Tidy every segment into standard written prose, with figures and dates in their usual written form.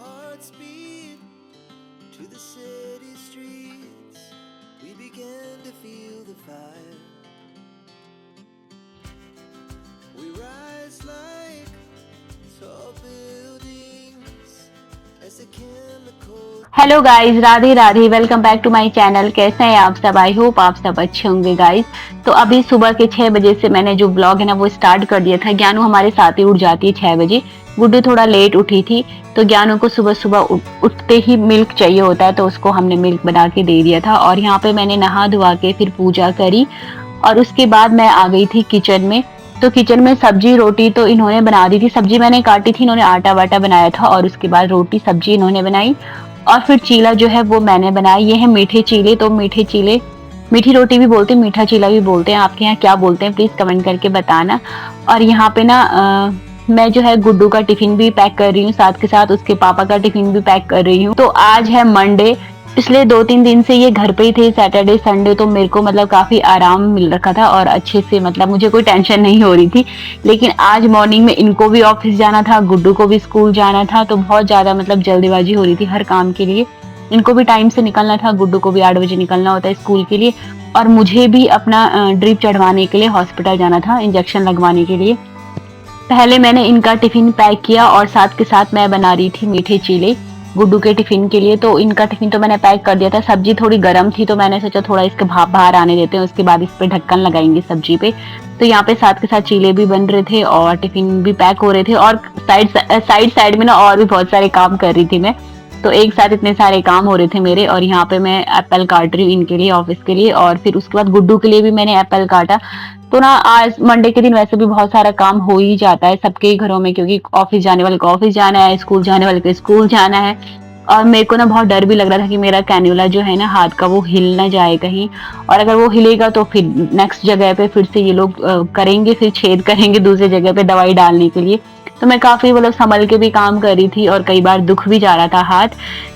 hearts beat to the city streets. We began to feel the fire. We rise like tall buildings as the chemicals. Hello guys, Radhe Radhe. Welcome back to my channel. कैसे हैं आप सब? I hope आप सब अच्छे होंगे guys. तो अभी सुबह के 6 बजे से मैंने जो ब्लॉग है ना वो स्टार्ट कर दिया था। ज्ञानू हमारे साथ ही उठ जाती है 6 बजे। गुड्डू थोड़ा लेट उठी थी तो ज्ञानू को सुबह सुबह उठते ही मिल्क चाहिए होता है, तो उसको हमने मिल्क बना के दे दिया था। और यहाँ पे मैंने नहा धुआ के फिर पूजा करी और उसके बाद मैं आ गई थी किचन में। तो किचन में सब्जी रोटी तो इन्होंने बना दी थी। सब्जी मैंने काटी थी, इन्होंने आटा वाटा बनाया था और उसके बाद रोटी सब्जी इन्होंने बनाई और फिर चीला जो है वो मैंने बनाया। ये है मीठे चीले। तो मीठे चीले मीठी रोटी भी बोलते हैं, मीठा चीला भी बोलते हैं। आपके यहाँ क्या बोलते हैं प्लीज कमेंट करके बताना। और यहाँ पे ना मैं जो है गुड्डू का टिफिन भी पैक कर रही हूँ, साथ के साथ उसके पापा का टिफिन भी पैक कर रही हूँ। तो आज है मंडे। पिछले 2-3 दिन से ये घर पे ही थे, सैटरडे संडे, तो मेरे को मतलब काफी आराम मिल रखा था और अच्छे से मतलब मुझे कोई टेंशन नहीं हो रही थी। लेकिन आज मॉर्निंग में इनको भी ऑफिस जाना था, गुड्डू को भी स्कूल जाना था, तो बहुत ज्यादा मतलब जल्दीबाजी हो रही थी हर काम के लिए। इनको भी टाइम से निकलना था, गुड्डू को भी 8 बजे निकलना होता है स्कूल के लिए, और मुझे भी अपना ड्रिप चढ़वाने के लिए हॉस्पिटल जाना था, इंजेक्शन लगवाने के लिए। पहले मैंने इनका टिफिन पैक किया और साथ के साथ मैं बना रही थी मीठे चीले गुड्डू के टिफिन के लिए। तो इनका टिफिन तो मैंने पैक कर दिया था। सब्जी थोड़ी गर्म थी तो मैंने सोचा थोड़ा इसके भाप बाहर आने देते हैं, उसके बाद इस पे ढक्कन लगाएंगे सब्जी पे। तो यहाँ पे साथ के साथ चीले भी बन रहे थे और टिफिन भी पैक हो रहे थे और साइड में ना और भी बहुत सारे काम कर रही थी मैं। तो एक साथ इतने सारे काम हो रहे थे मेरे। और यहाँ पे मैं एप्पल काट रही हूँ इनके लिए, ऑफिस के लिए, और फिर उसके बाद गुड्डू के लिए भी मैंने एप्पल काटा। तो ना आज मंडे के दिन वैसे भी बहुत सारा काम हो ही जाता है सबके ही घरों में, क्योंकि ऑफिस जाने वाले को ऑफिस जाना है, स्कूल जाने वाले को स्कूल जाना है। और मेरे को ना बहुत डर भी लग रहा था कि मेरा कैन्यूला जो है ना हाथ का वो हिल ना जाए कहीं, और अगर वो हिलेगा तो फिर नेक्स्ट जगह पे फिर से ये लोग करेंगे, फिर छेद करेंगे दूसरी जगह पे दवाई डालने के लिए। तो मैं काफी मतलब संभल के भी काम कर रही थी और कई बार दुख भी जा रहा था हाथ।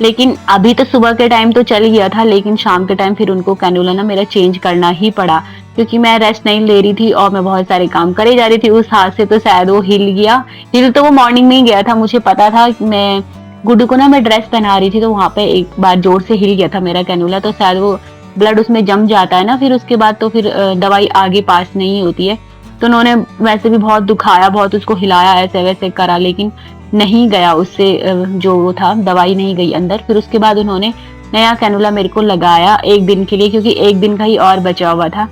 लेकिन अभी तो सुबह के टाइम तो चल गया था, लेकिन शाम के टाइम फिर उनको कैन्यूला ना मेरा चेंज करना ही पड़ा, क्योंकि मैं रेस्ट नहीं ले रही थी और मैं बहुत सारे काम करे जा रही थी उस हाथ से। तो शायद वो हिल गया। हिल तो वो मॉर्निंग में ही गया था, मुझे पता था। मैं गुड्डू को ना मैं ड्रेस पहना रही थी तो वहां पे एक बार जोर से हिल गया था मेरा कैन्यूला, तो शायद वो ब्लड उसमें जम जाता है ना, फिर उसके बाद तो फिर दवाई आगे पास नहीं होती है। तो उन्होंने वैसे भी बहुत दुखाया, बहुत उसको हिलाया, ऐसे वैसे करा, लेकिन नहीं गया उससे जो वो था, दवाई नहीं गई अंदर। फिर उसके बाद उन्होंने नया कैनुला मेरे को लगाया 1 दिन के लिए, क्योंकि 1 दिन का ही और बचा हुआ था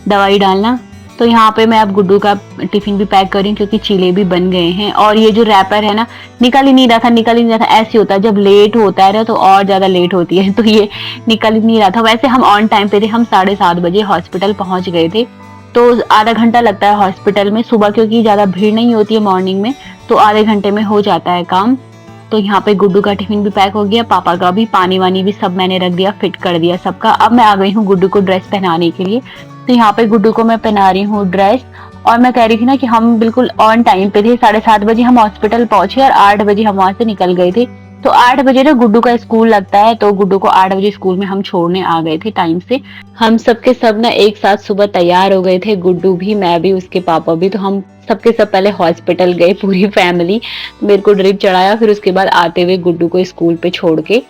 दवाई डालना। तो यहाँ पे मैं अब गुड्डू का टिफिन भी पैक कर रही हूँ, क्योंकि चीले भी बन गए हैं। और ये जो रैपर है ना निकल ही नहीं रहा था। ऐसे होता है जब लेट होता है ना तो और ज्यादा लेट होती है, तो ये निकल ही नहीं रहा था। वैसे हम ऑन टाइम पे थे, हम 7:30 बजे हॉस्पिटल पहुंच गए थे। तो आधा घंटा लगता है हॉस्पिटल में सुबह, क्योंकि ज्यादा भीड़ नहीं होती है मॉर्निंग में, तो आधे घंटे में हो जाता है काम। तो यहाँ पे गुड्डू का टिफिन भी पैक हो गया, पापा का भी, पानी वानी भी सब मैंने रख दिया, फिट कर दिया सबका। अब मैं आ गई हूँ गुड्डू को ड्रेस पहनाने के लिए। तो यहाँ पे गुड्डू को मैं पहना रही हूँ ड्रेस। और मैं कह रही थी ना कि हम बिल्कुल ऑन टाइम पे थे। 7:30 बजे हम हॉस्पिटल पहुंचे और 8 बजे हम वहां से निकल गए थे। तो 8 बजे ना गुड्डू का स्कूल लगता है, तो गुड्डू को 8 बजे स्कूल में हम छोड़ने आ गए थे टाइम से। हम सबके सब ना एक साथ सुबह तैयार हो गए थे, गुड्डू भी, मैं भी, उसके पापा भी। तो हम सबके सब पहले हॉस्पिटल गए पूरी फैमिली, मेरे को ड्रिप चढ़ाया, फिर उसके बाद आते हुए गुड्डू को स्कूल पे छोड़ के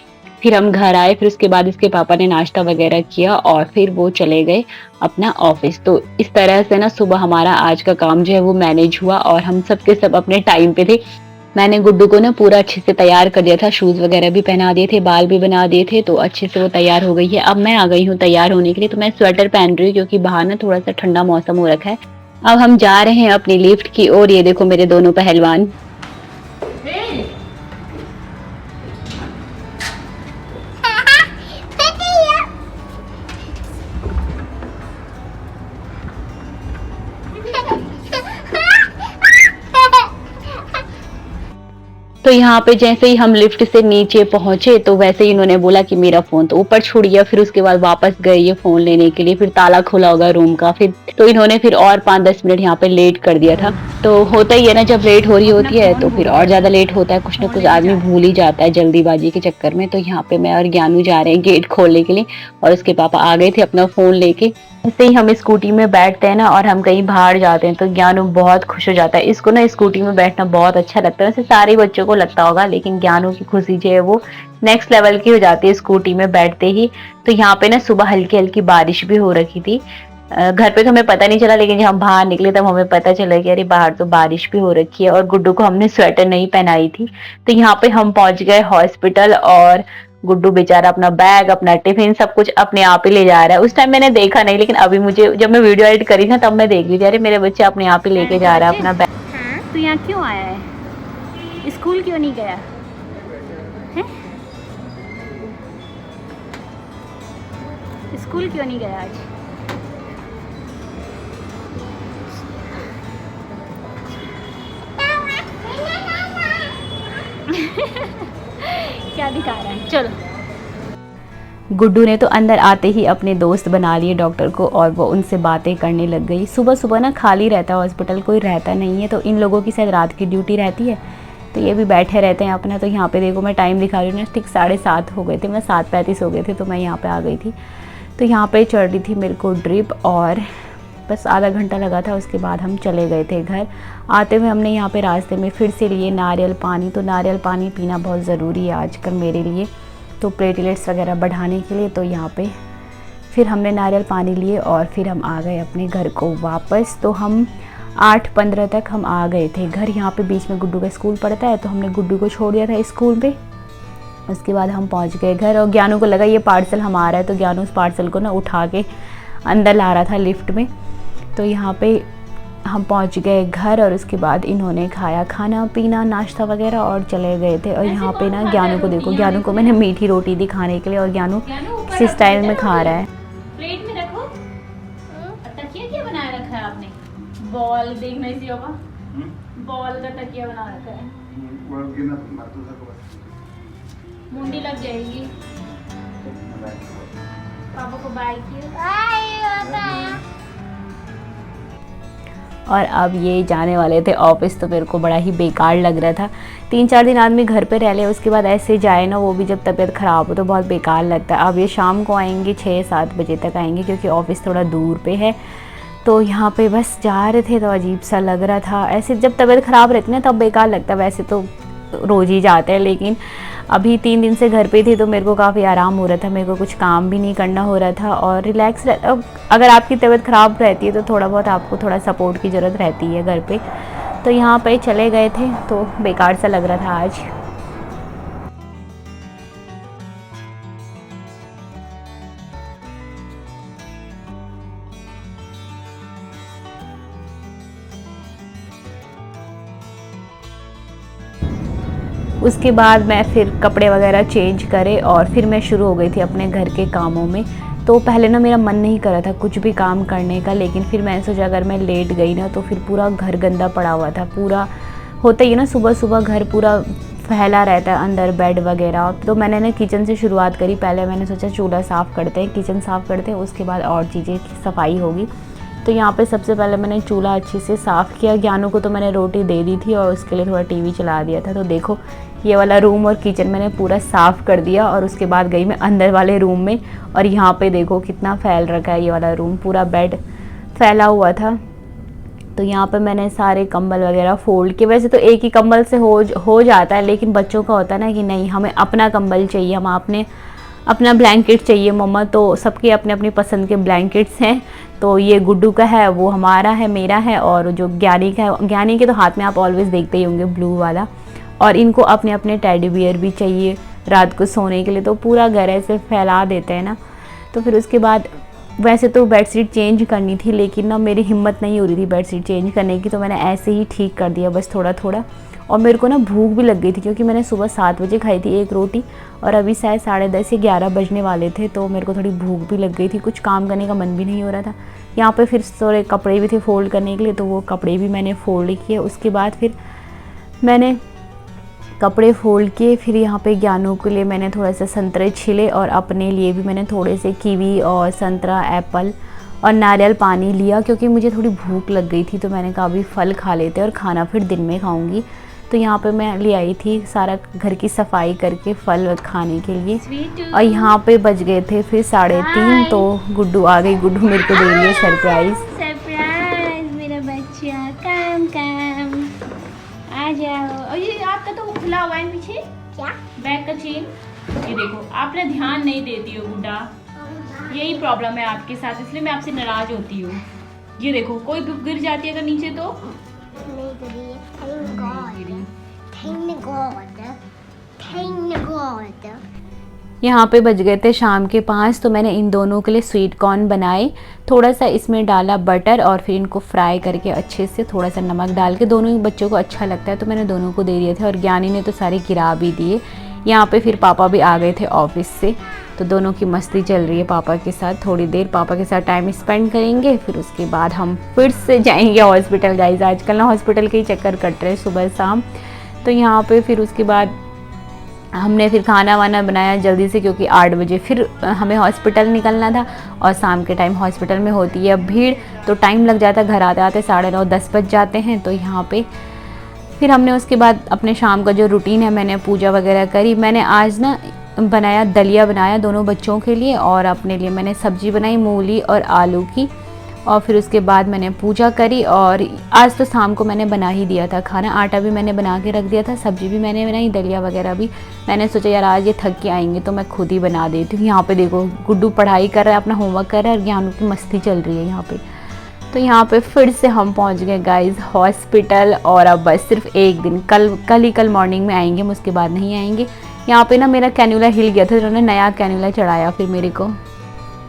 फिर हम घर आए। फिर उसके बाद इसके पापा ने नाश्ता वगैरह किया और फिर वो चले गए अपना ऑफिस। तो इस तरह से ना सुबह हमारा आज का काम जो है वो मैनेज हुआ और हम सबके सब अपने टाइम पे थे। मैंने गुड्डू को ना पूरा अच्छे से तैयार कर दिया था, शूज वगैरह भी पहना दिए थे, बाल भी बना दिए थे, तो अच्छे से वो तैयार हो गई है। अब मैं आ गई हूँ तैयार होने के लिए। तो मैं स्वेटर पहन रही हूँ क्योंकि बाहर ना थोड़ा सा ठंडा मौसम हो रखा है। अब हम जा रहे हैं अपनी लिफ्ट की ओर। ये देखो मेरे दोनों पहलवान। तो यहाँ पे जैसे ही हम लिफ्ट से नीचे पहुंचे तो वैसे ही इन्होंने बोला कि मेरा फोन तो ऊपर छूट गया। फिर उसके बाद वापस गए ये फोन लेने के लिए, फिर ताला खुला होगा रूम का। फिर तो इन्होंने फिर और 5-10 मिनट यहाँ पे लेट कर दिया था। तो होता ही है ना, जब लेट हो रही होती है तो फिर और ज़्यादा लेट होता है, कुछ ना कुछ आदमी भूल ही जाता है जल्दीबाजी के चक्कर में। तो यहाँ पे मैं और ज्ञानू जा रहे हैं गेट खोलने के लिए और उसके पापा आ गए थे अपना फ़ोन लेके। ऐसे ही हम स्कूटी में बैठते हैं ना और हम कहीं बाहर जाते हैं तो ज्ञानू बहुत खुश हो जाता है। इसको ना स्कूटी में बैठना बहुत अच्छा लगता है, वैसे सारे बच्चों को लगता होगा, लेकिन ज्ञानू की खुशी जो है वो नेक्स्ट लेवल की हो जाती है स्कूटी में बैठते ही। तो यहाँ पे ना सुबह हल्की हल्की बारिश भी हो रखी थी। घर पे तो हमें पता नहीं चला, लेकिन जब हम बाहर निकले तब हमें पता चला कि अरे बाहर तो बारिश भी हो रखी है, और गुड्डू को हमने स्वेटर नहीं पहनाई थी। तो यहाँ पे हम पहुंच गए हॉस्पिटल, और गुड्डू बेचारा अपना बैग, अपना टिफिन सब कुछ अपने आप ही ले जा रहा है। उस टाइम मैंने देखा नहीं, लेकिन अभी मुझे जब मैं वीडियो एडिट करी ना तब मैं देख रही थी, अरे मेरे बच्चे अपने आप ही लेके जा रहा है अपना बैग। तो यहाँ क्यों आया है? स्कूल क्यों नहीं गया है? स्कूल क्यों नहीं गया आज? क्या दिखा रहा है? चलो। गुड्डू ने तो अंदर आते ही अपने दोस्त बना लिए डॉक्टर को, और वो उनसे बातें करने लग गई। सुबह सुबह ना खाली रहता है हॉस्पिटल, कोई रहता नहीं है, तो इन लोगों की शायद रात की ड्यूटी रहती है, तो ये भी बैठे रहते हैं अपना। तो यहाँ पे देखो मैं टाइम दिखा रही हूँ ना, ठीक 7:30 हो गए थे, मैं 7:35 हो गए थे, तो मैं यहाँ पे आ गई थी। तो यहाँ पे चढ़ रही थी मेरे को ड्रिप, और बस आधा घंटा लगा था, उसके बाद हम चले गए थे घर। आते हुए हमने यहाँ पे रास्ते में फिर से लिए नारियल पानी। तो नारियल पानी पीना बहुत ज़रूरी है आजकल मेरे लिए, तो प्लेटलेट्स वगैरह बढ़ाने के लिए। तो यहाँ पे फिर हमने नारियल पानी लिए और फिर हम आ गए अपने घर को वापस। तो हम 8:15 तक हम आ गए थे घर। यहाँ पे बीच में गुड्डू का स्कूल पड़ता है, तो हमने गुड्डू को छोड़ दिया था स्कूल पे। उसके बाद हम पहुँच गए घर, और ज्ञानू को लगा ये पार्सल हमारा है, तो ज्ञानू उस पार्सल को ना उठा के अंदर ला रहा था लिफ्ट में। तो यहाँ पे हम पहुँच गए घर, और उसके बाद इन्होंने खाया खाना पीना नाश्ता वगैरह और चले गए थे। और यहाँ पे ना ज्ञानू को देखो, ज्ञानू को मैंने मीठी रोटी दी खाने के लिए, और ज्ञानू किस स्टाइल में खा रहा है। प्लेट में रखो। तकिया क्या बनाया रखा है आपने? बॉल देखना इसी होगा। बॉल का तकिया बना रखा है। मुंडी लग जाएगी। पापा को बाय किया। और अब ये जाने वाले थे ऑफिस, तो मेरे को बड़ा ही बेकार लग रहा था। 3-4 दिन आदमी घर पे रह ले, उसके बाद ऐसे जाए ना, वो भी जब तबीयत ख़राब हो तो बहुत बेकार लगता है। अब ये शाम को आएंगे, 6-7 बजे तक आएंगे, क्योंकि ऑफिस थोड़ा दूर पे है। तो यहाँ पे बस जा रहे थे, तो अजीब सा लग रहा था। ऐसे जब तबीयत ख़राब रहती ना तब बेकार लगता है, वैसे तो रोज़ ही जाते हैं, लेकिन अभी 3 दिन से घर पे थी तो मेरे को काफ़ी आराम हो रहा था, मेरे को कुछ काम भी नहीं करना हो रहा था और रिलैक्स अगर आपकी तबीयत ख़राब रहती है तो थोड़ा बहुत आपको थोड़ा सपोर्ट की ज़रूरत रहती है घर पे। तो यहाँ पे चले गए थे, तो बेकार सा लग रहा था आज। उसके बाद मैं फिर कपड़े वगैरह चेंज करे और फिर मैं शुरू हो गई थी अपने घर के कामों में। तो पहले ना मेरा मन नहीं कर रहा था कुछ भी काम करने का, लेकिन फिर मैंने सोचा अगर मैं लेट गई ना तो फिर पूरा घर गंदा पड़ा हुआ था। पूरा होता ही है ना, सुबह सुबह घर पूरा फैला रहता है अंदर बेड वगैरह। तो मैंने ना किचन से शुरुआत करी। पहले मैंने सोचा चूल्हा साफ़ करते हैं, किचन साफ़ करते हैं, उसके बाद और चीज़ें की सफाई होगी। तो यहाँ पे सबसे पहले मैंने चूल्हा अच्छे से साफ़ किया। ज्ञानू को तो मैंने रोटी दे दी थी और उसके लिए थोड़ा टीवी चला दिया था। तो देखो ये वाला रूम और किचन मैंने पूरा साफ़ कर दिया और उसके बाद गई मैं अंदर वाले रूम में, और यहाँ पे देखो कितना फैल रखा है ये वाला रूम, पूरा बेड फैला हुआ था। तो यहाँ पे मैंने सारे कंबल वगैरह फोल्ड किए। वैसे तो एक ही कंबल से हो जाता है, लेकिन बच्चों का होता है ना कि नहीं हमें अपना कंबल चाहिए, हम अपना ब्लैंकेट चाहिए मम्मा। तो सबके अपने अपनी पसंद के ब्लैंकेट्स हैं। तो ये गुड्डू का है, वो हमारा है, मेरा है, और जो ज्ञानी का है, ज्ञानी के तो हाथ में आप ऑलवेज देखते ही होंगे ब्लू वाला। और इनको अपने अपने टेडी बियर भी चाहिए रात को सोने के लिए। तो पूरा घर ऐसे फैला देते हैं ना। तो फिर उसके बाद वैसे तो बेडशीट चेंज करनी थी, लेकिन ना मेरी हिम्मत नहीं हो रही थी बेडशीट चेंज करने की, तो मैंने ऐसे ही ठीक कर दिया बस थोड़ा थोड़ा। और मेरे को ना भूख भी लग गई थी, क्योंकि मैंने सुबह 7 बजे खाई थी एक रोटी और अभी शायद 10:30 या 11 बजने वाले थे। तो मेरे को थोड़ी भूख भी लग गई थी, कुछ काम करने का मन भी नहीं हो रहा था। यहाँ पे फिर थोड़े कपड़े भी थे फ़ोल्ड करने के लिए, तो वो कपड़े भी मैंने फ़ोल्ड किए। उसके बाद फिर मैंने कपड़े फ़ोल्ड किए। फिर यहाँ पे ज्ञानू के लिए मैंने थोड़ा सा संतरे छिले और अपने लिए भी मैंने थोड़े से कीवी और संतरा एप्पल और नारियल पानी लिया क्योंकि मुझे थोड़ी भूख लग गई थी। तो मैंने कहा अभी फल खा लेते और खाना फिर दिन में खाऊंगी। तो यहाँ पे मैं ले आई थी सारा घर की सफाई करके फल खाने के लिए। और यहाँ पे बज गए थे फिर 3:30। तो गुड्डू आ गई। गुड्डू मेरे को दे रही है सरप्राइज। सरप्राइज मेरा बच्चा, काम काम आ जाओ। और ये आपका तो खुला हुआ है पीछे, क्या बैग का चेन। ये देखो आपने ध्यान नहीं देती हो गुड्डा, यही प्रॉब्लम है आपके साथ, इसलिए मैं आपसे नाराज होती हूँ। ये देखो कोई गिर जाती है अगर नीचे तो यहाँ पे बज गए थे शाम के 5। तो मैंने इन दोनों के लिए स्वीट कॉर्न बनाए। थोड़ा सा इसमें डाला बटर और फिर इनको फ्राई करके अच्छे से थोड़ा सा नमक डाल के, दोनों ही बच्चों को अच्छा लगता है तो मैंने दोनों को दे दिए थे। और ज्ञानी ने तो सारे गिरा भी दिए। यहाँ पे फिर पापा भी आ गए थे ऑफिस से, तो दोनों की मस्ती चल रही है पापा के साथ। थोड़ी देर पापा के साथ टाइम स्पेंड करेंगे, फिर उसके बाद हम फिर से जाएंगे हॉस्पिटल। गाइस आजकल ना हॉस्पिटल के ही चक्कर कट रहे हैं सुबह शाम। तो यहाँ पे फिर उसके बाद हमने फिर खाना वाना बनाया जल्दी से, क्योंकि 8 बजे फिर हमें हॉस्पिटल निकलना था। और शाम के टाइम हॉस्पिटल में होती है भीड़, तो टाइम लग जाता है, घर आते आते 9:30-10 बज जाते हैं। तो यहाँ पे फिर हमने उसके बाद अपने शाम का जो रूटीन है, मैंने पूजा वगैरह करी। मैंने आज ना बनाया दलिया बनाया दोनों बच्चों के लिए, और अपने लिए मैंने सब्जी बनाई मूली और आलू की। और फिर उसके बाद मैंने पूजा करी। और आज तो शाम को मैंने बना ही दिया था खाना, आटा भी मैंने बना के रख दिया था, सब्जी भी मैंने बनाई, दलिया वगैरह भी। मैंने सोचा यार आज ये थक के आएंगे तो मैं खुद ही बना देती हूँ। यहाँ पे देखो गुड्डू पढ़ाई कर रहा है, अपना होमवर्क कर रहा है, और ज्ञानू की मस्ती चल रही है यहाँ पे। तो यहाँ पे फिर से हम पहुँच गए गाइस हॉस्पिटल। और अब बस सिर्फ एक दिन, कल मॉर्निंग में आएंगे, हम उसके बाद नहीं आएंगे। यहाँ पे ना मेरा कैन्यूला हिल गया था, उन्होंने नया कैन्यूला चढ़ाया फिर मेरे को।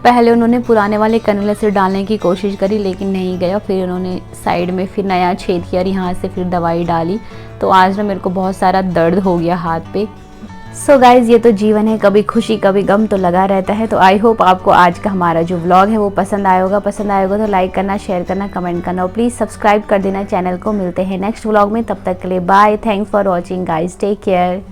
पहले उन्होंने पुराने वाले कैन्यूला से डालने की कोशिश करी लेकिन नहीं गया, फिर उन्होंने साइड में फिर नया छेद किया और यहाँ से फिर दवाई डाली। तो आज ना मेरे को बहुत सारा दर्द हो गया हाथ पे। सो गाइज़ ये तो जीवन है, कभी खुशी कभी गम तो लगा रहता है। तो आई होप आपको आज का हमारा जो व्लॉग है वो पसंद आया होगा तो लाइक करना, शेयर करना, कमेंट करना और प्लीज़ सब्सक्राइब कर देना चैनल को। मिलते हैं नेक्स्ट व्लॉग में, तब तक के लिए bye. Thanks for watching guys, take care.